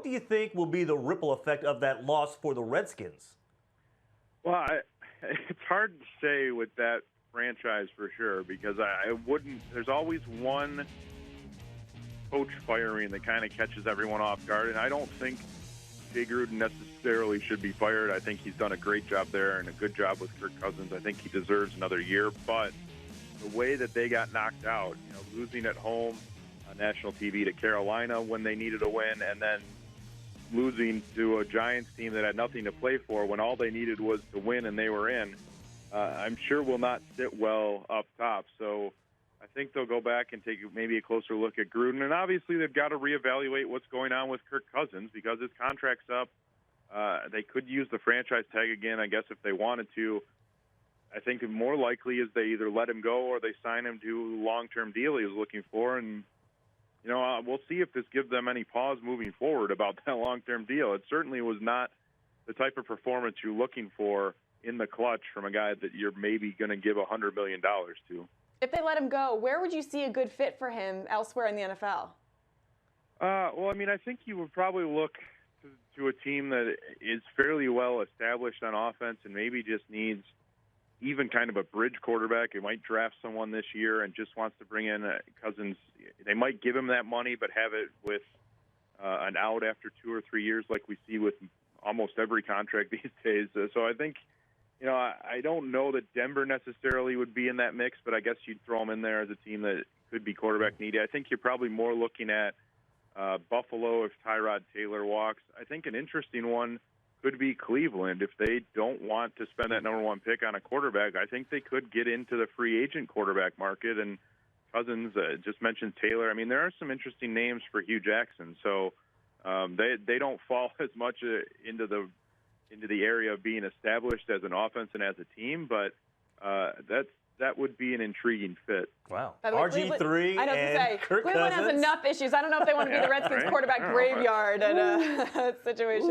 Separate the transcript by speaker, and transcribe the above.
Speaker 1: do you think will be the ripple effect of that loss for the Redskins?
Speaker 2: Well, it's hard to say with that franchise for sure because I wouldn't. There's always one coach firing that kind of catches everyone off guard, and I don't think Jay Gruden necessarily should be fired. I think he's done a great job there and a good job with Kirk Cousins. I think he deserves another year, but the way that they got knocked out, losing at home on national TV to Carolina when they needed a win, and then losing to a Giants team that had nothing to play for when all they needed was to win and they were in, I'm sure will not sit well up top. So I think they'll go back and take maybe a closer look at Gruden. And obviously they've got to reevaluate what's going on with Kirk Cousins because his contract's up. They could use the franchise tag again, I guess, if they wanted to. I think more likely is they either let him go or they sign him to a long-term deal he was looking for. And, we'll see if this gives them any pause moving forward about that long-term deal. It certainly was not the type of performance you're looking for in the clutch from a guy that you're maybe going to give $100 million to.
Speaker 3: If they let him go, where would you see a good fit for him elsewhere in the NFL?
Speaker 2: I think you would probably look to a team that is fairly well established on offense and maybe just needs even kind of a bridge quarterback. It might draft someone this year and just wants to bring in Cousins. They might give him that money but have it with an out after 2 or 3 years like we see with almost every contract these days. So I think, I don't know that Denver necessarily would be in that mix, but I guess you'd throw them in there as a team that could be quarterback needy. I think you're probably more looking at Buffalo if Tyrod Taylor walks. I think an interesting one could be Cleveland. If they don't want to spend that number 1 pick on a quarterback, I think they could get into the free agent quarterback market. And Cousins just mentioned Taylor. There are some interesting names for Hugh Jackson. So they don't fall as much into the area of being established as an offense and as a team, but that would be an intriguing fit.
Speaker 1: Wow.
Speaker 3: RG3
Speaker 1: and Kirk
Speaker 3: Cleveland
Speaker 1: Cousins.
Speaker 3: has enough issues. I don't know if they want to be the Redskins quarterback graveyard in a situation.